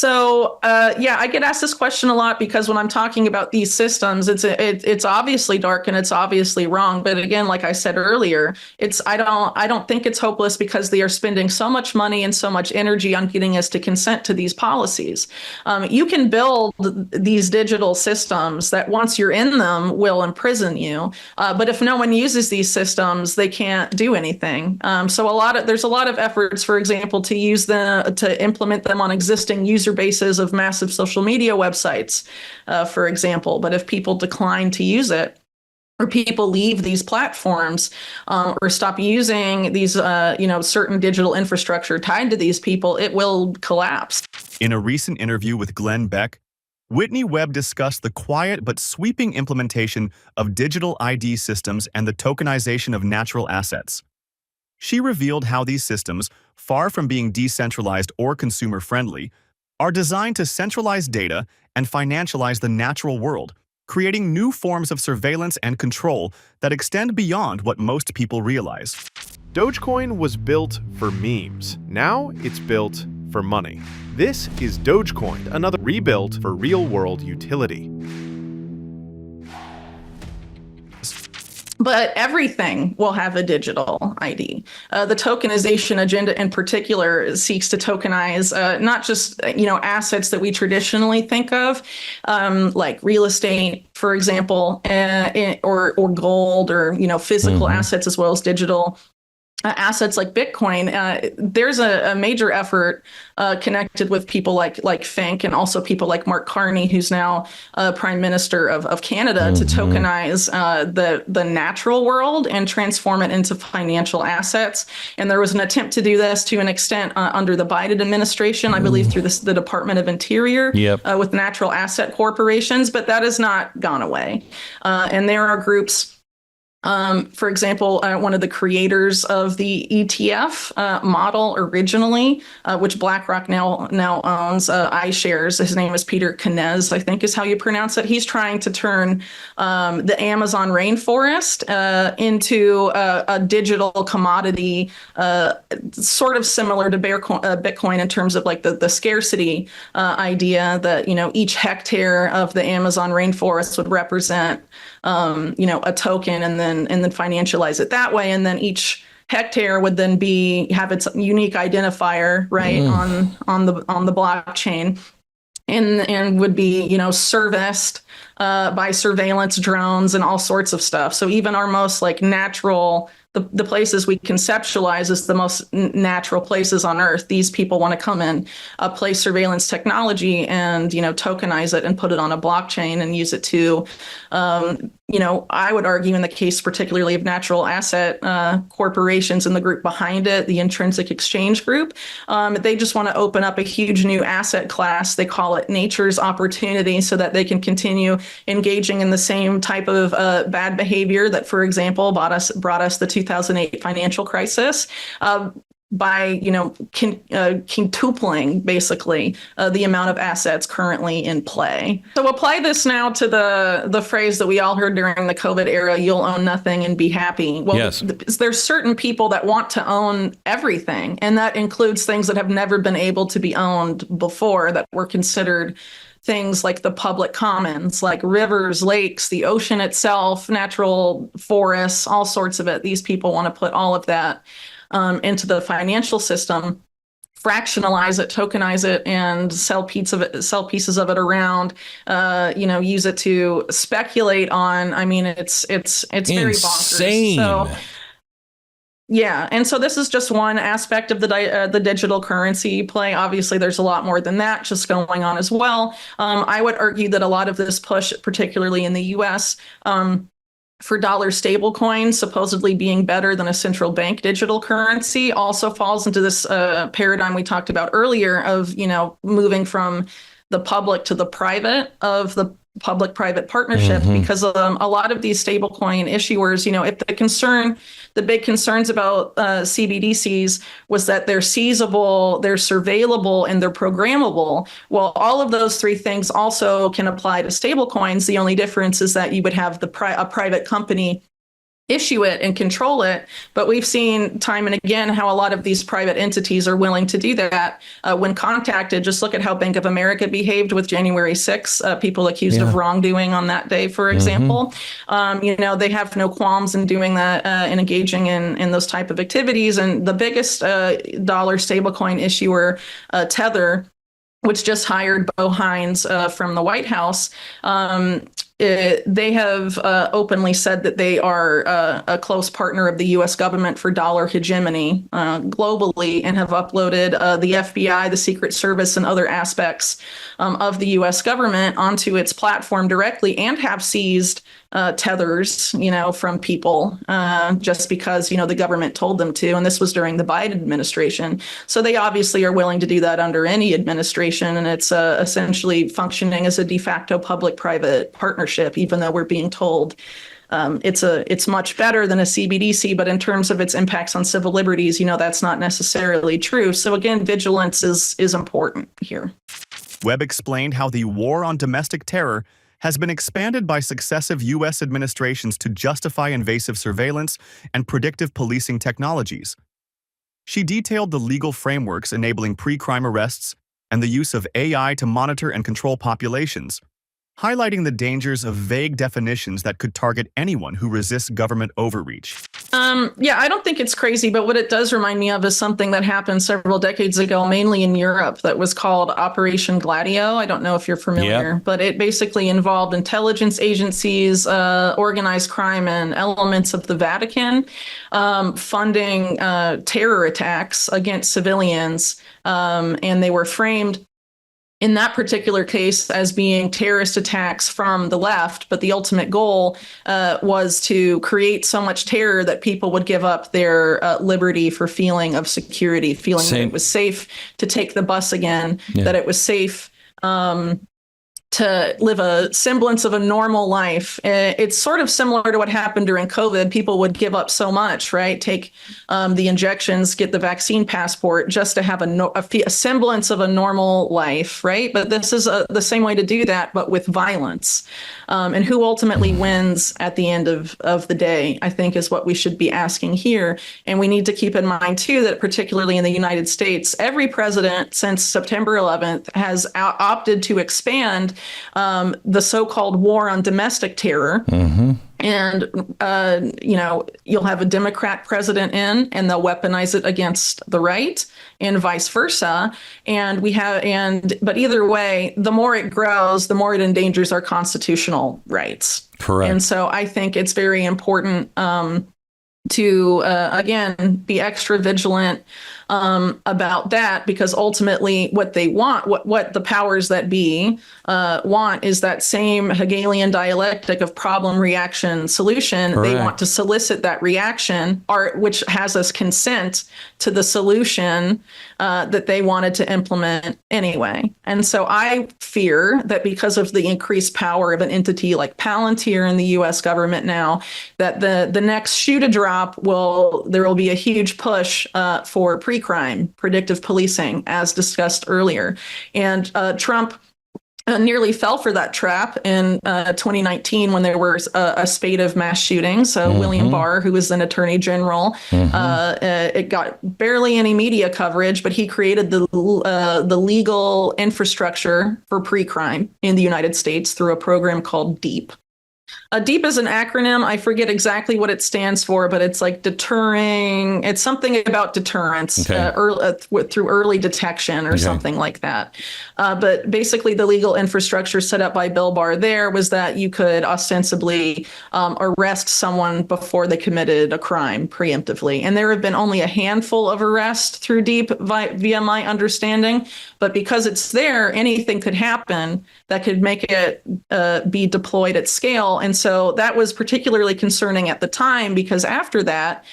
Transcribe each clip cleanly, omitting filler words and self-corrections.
Yeah, I get asked this question a lot because when I'm talking about these systems, it's obviously dark and it's obviously wrong. But again, like I said earlier, I don't think it's hopeless because they are spending so much money and so much energy on getting us to consent to these policies. You can build these digital systems that once you're in them will imprison you. But if no one uses these systems, they can't do anything. There's a lot of efforts, for example, to implement them on existing user bases of massive social media websites, for example. But if people decline to use it, or people leave these platforms or stop using these, certain digital infrastructure tied to these people, it will collapse. In a recent interview with Glenn Beck, Whitney Webb discussed the quiet but sweeping implementation of digital ID systems and the tokenization of natural assets. She revealed how these systems, far from being decentralized or consumer-friendly, are designed to centralize data and financialize the natural world, creating new forms of surveillance and control that extend beyond what most people realize. Dogecoin was built for memes. Now it's built for money. This is Dogecoin, another rebuilt for real-world utility. But everything will have a digital ID. The tokenization agenda in particular seeks to tokenize not just assets that we traditionally think of, like real estate, for example, or gold, or physical assets as well as digital assets like Bitcoin. There's a major effort connected with people like Fink and also people like Mark Carney, who's now Prime Minister of Canada, to tokenize the natural world and transform it into financial assets. And there was an attempt to do this to an extent under the Biden administration, I believe through the Department of Interior, with natural asset corporations, but that has not gone away. And there are groups, for example, one of the creators of the ETF model originally, which BlackRock now owns, iShares. His name is Peter Canez, I think is how you pronounce it. He's trying to turn the Amazon rainforest into a digital commodity, sort of similar to Bitcoin in terms of like the scarcity idea that each hectare of the Amazon rainforest would represent a token, and then financialize it that way. And then each hectare would then have its unique identifier, right, on the blockchain, and would be serviced by surveillance drones and all sorts of stuff. So even our most like natural, the places we conceptualize as the most natural places on Earth, these people want to come in, place surveillance technology and tokenize it and put it on a blockchain and use it to I would argue in the case particularly of natural asset corporations and the group behind it, the Intrinsic Exchange Group, they just want to open up a huge new asset class. They call it nature's opportunity, so that they can continue engaging in the same type of bad behavior that, for example, brought us the 2008 financial crisis. By quintupling basically the amount of assets currently in play. So apply this now to the phrase that we all heard during the COVID era: "You'll own nothing and be happy." Well, yes. There's certain people that want to own everything, and that includes things that have never been able to be owned before, that were considered things like the public commons, like rivers, lakes, the ocean itself, natural forests, all sorts of it. These people want to put all of that into the financial system, fractionalize it, tokenize it, and sell pieces of it around. Use it to speculate on. I mean, it's very bonkers. So, yeah, and so this is just one aspect of the digital currency play. Obviously, there's a lot more than that just going on as well. I would argue that a lot of this push, particularly in the U.S., for dollar stablecoins supposedly being better than a central bank digital currency, also falls into this paradigm we talked about earlier of, moving from the public to the private, of the public-private partnership, because a lot of these stablecoin issuers, if the big concerns about CBDCs was that they're seizable, they're surveillable, and they're programmable. Well, all of those three things also can apply to stablecoins. The only difference is that you would have a private company issue it and control it. But we've seen time and again how a lot of these private entities are willing to do that when contacted. Just look at how Bank of America behaved with January 6th, people accused of wrongdoing on that day, for example. They have no qualms in doing that and engaging in those type of activities. And the biggest dollar stablecoin issuer, Tether, which just hired Beau Hines from the White House, they have openly said that they are a close partner of the U.S. government for dollar hegemony globally, and have uploaded the FBI, the Secret Service, and other aspects of the U.S. government onto its platform directly, and have seized tethers, from people just because, the government told them to. And this was during the Biden administration. So they obviously are willing to do that under any administration. And it's essentially functioning as a de facto public-private partnership, even though we're being told it's much better than a CBDC. But in terms of its impacts on civil liberties, that's not necessarily true. So again, vigilance is important here. Webb explained how the war on domestic terror has been expanded by successive U.S. administrations to justify invasive surveillance and predictive policing technologies. She detailed the legal frameworks enabling pre-crime arrests and the use of AI to monitor and control populations, highlighting the dangers of vague definitions that could target anyone who resists government overreach. I don't think it's crazy, but what it does remind me of is something that happened several decades ago, mainly in Europe, that was called Operation Gladio. I don't know if you're familiar, but it basically involved intelligence agencies, organized crime, and elements of the Vatican funding terror attacks against civilians, and they were framed in that particular case as being terrorist attacks from the left, but the ultimate goal was to create so much terror that people would give up their liberty for feeling of security, feeling that it was safe to take the bus again, that it was safe to live a semblance of a normal life. It's sort of similar to what happened during COVID. People would give up so much, right? Take the injections, get the vaccine passport just to have a semblance of a normal life, right? But this is the same way to do that, but with violence. And who ultimately wins at the end of the day, I think, is what we should be asking here. And we need to keep in mind, too, that particularly in the United States, every president since September 11th has opted to expand the so-called war on domestic terror. And, you'll have a Democrat president and they'll weaponize it against the right and vice versa. But either way, the more it grows, the more it endangers our constitutional rights. Correct. And so I think it's very important to, again, be extra vigilant about that, because ultimately what they want, what the powers that be want, is that same Hegelian dialectic of problem, reaction, solution. Correct. They want to solicit that reaction, which has us consent to the solution that they wanted to implement anyway. And so I fear that because of the increased power of an entity like Palantir in the U.S. government now, that the next shoe to drop there will be a huge push for pre-crime, predictive policing, as discussed earlier. And Trump nearly fell for that trap in 2019 when there was a spate of mass shootings. So William Barr, who was then Attorney General, it got barely any media coverage, but he created the legal infrastructure for pre-crime in the United States through a program called DEEP. DEEP is an acronym. I forget exactly what it stands for, but it's like deterring. It's something about deterrence through early detection or something like that. But basically, the legal infrastructure set up by Bill Barr there was that you could ostensibly arrest someone before they committed a crime preemptively. And there have been only a handful of arrests through DEEP via my understanding. But because it's there, anything could happen that could make it be deployed at scale. And so that was particularly concerning at the time, because after that,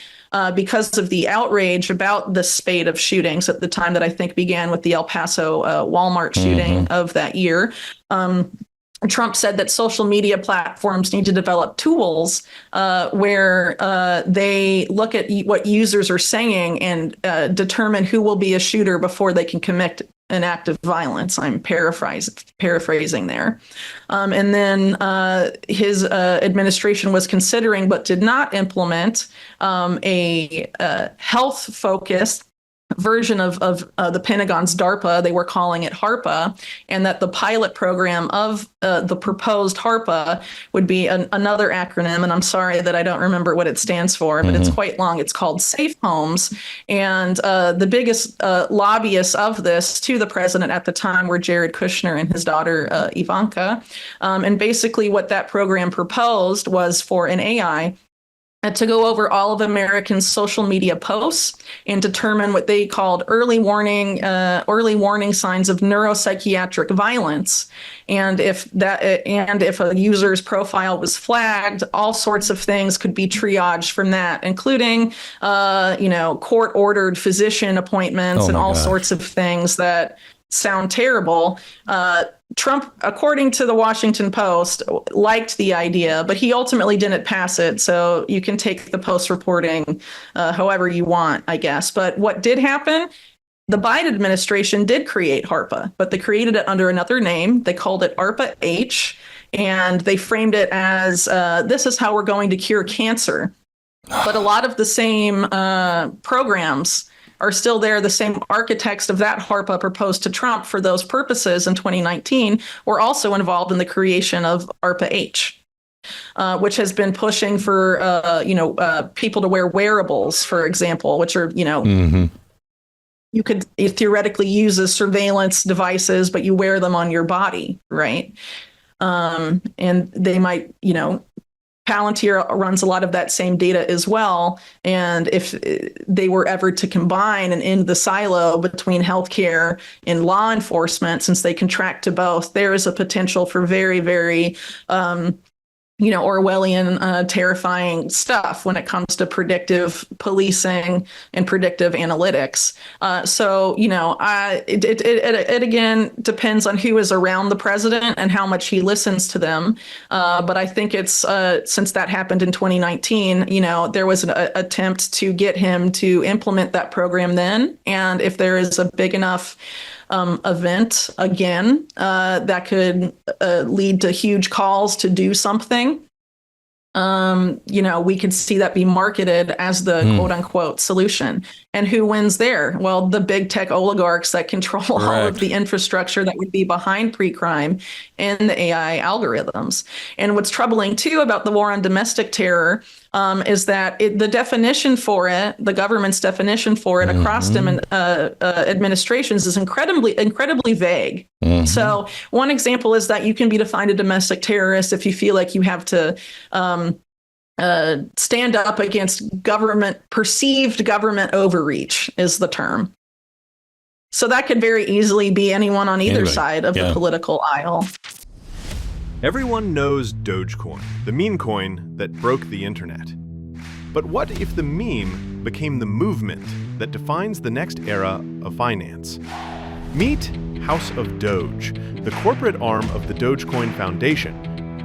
because of the outrage about the spate of shootings at the time that I think began with the El Paso Walmart shooting of that year, Trump said that social media platforms need to develop tools where they look at what users are saying and determine who will be a shooter before they can commit an act of violence. I'm paraphrasing there. And then his administration was considering, but did not implement, a health-focused version of the Pentagon's DARPA. They were calling it HARPA, and that the pilot program of the proposed HARPA would be another acronym. And I'm sorry that I don't remember what it stands for, but it's quite long. It's called Safe Homes. And the biggest lobbyists of this to the president at the time were Jared Kushner and his daughter, Ivanka. And basically what that program proposed was for an AI to go over all of Americans' social media posts and determine what they called early warning signs of neuropsychiatric violence. And if a user's profile was flagged, all sorts of things could be triaged from that, including, court-ordered physician appointments and all sorts of things that sound terrible. Trump, according to the Washington Post, liked the idea, but he ultimately didn't pass it. So you can take the Post reporting however you want, I guess. But what did happen? The Biden administration did create HARPA, but they created it under another name. They called it ARPA-H, and they framed it as this is how we're going to cure cancer. But a lot of the same programs are still there. The same architects of that HARPA proposed to Trump for those purposes in 2019 were also involved in the creation of ARPA-H, which has been pushing for, people to wear wearables, for example, which are, you could theoretically use as surveillance devices, but you wear them on your body, right? And they might, Palantir runs a lot of that same data as well. And if they were ever to combine and end the silo between healthcare and law enforcement, since they contract to both, there is a potential for very, very Orwellian, terrifying stuff when it comes to predictive policing and predictive analytics. It again depends on who is around the president and how much he listens to them. But I think it's since that happened in 2019, there was an attempt to get him to implement that program then. And if there is a big enough event again that could lead to huge calls to do something, we could see that be marketed as the quote unquote solution. And who wins there? Well, the big tech oligarchs that control all of the infrastructure that would be behind pre-crime and the AI algorithms. And what's troubling too about the war on domestic terror is that the definition for it, the government's definition for it across administrations is incredibly vague. So one example is that you can be defined a domestic terrorist if you feel like you have to stand up against perceived government overreach is the term. So that could very easily be anyone on either side of the political aisle. Everyone knows Dogecoin, the meme coin that broke the internet. But what if the meme became the movement that defines the next era of finance? Meet House of Doge, the corporate arm of the Dogecoin Foundation,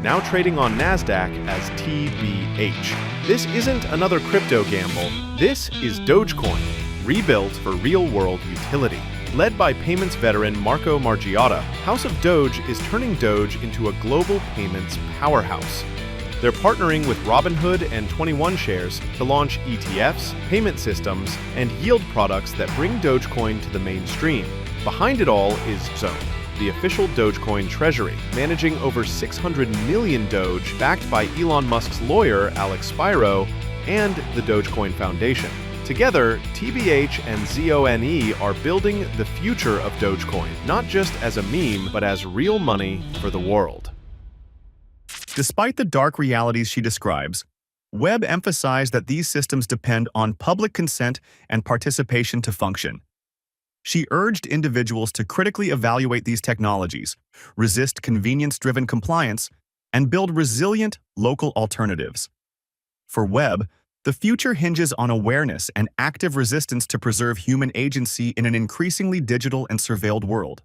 now trading on NASDAQ as TBH. This isn't another crypto gamble. This is Dogecoin, rebuilt for real-world utility. Led by payments veteran Marco Margiotta, House of Doge is turning Doge into a global payments powerhouse. They're partnering with Robinhood and 21 Shares to launch ETFs, payment systems, and yield products that bring Dogecoin to the mainstream. Behind it all is Zone, the official Dogecoin treasury, managing over 600 million Doge, backed by Elon Musk's lawyer, Alex Spiro, and the Dogecoin Foundation. Together, TBH and ZONE are building the future of Dogecoin, not just as a meme, but as real money for the world. Despite the dark realities she describes, Webb emphasized that these systems depend on public consent and participation to function. She urged individuals to critically evaluate these technologies, resist convenience-driven compliance, and build resilient local alternatives. For Webb, the future hinges on awareness and active resistance to preserve human agency in an increasingly digital and surveilled world.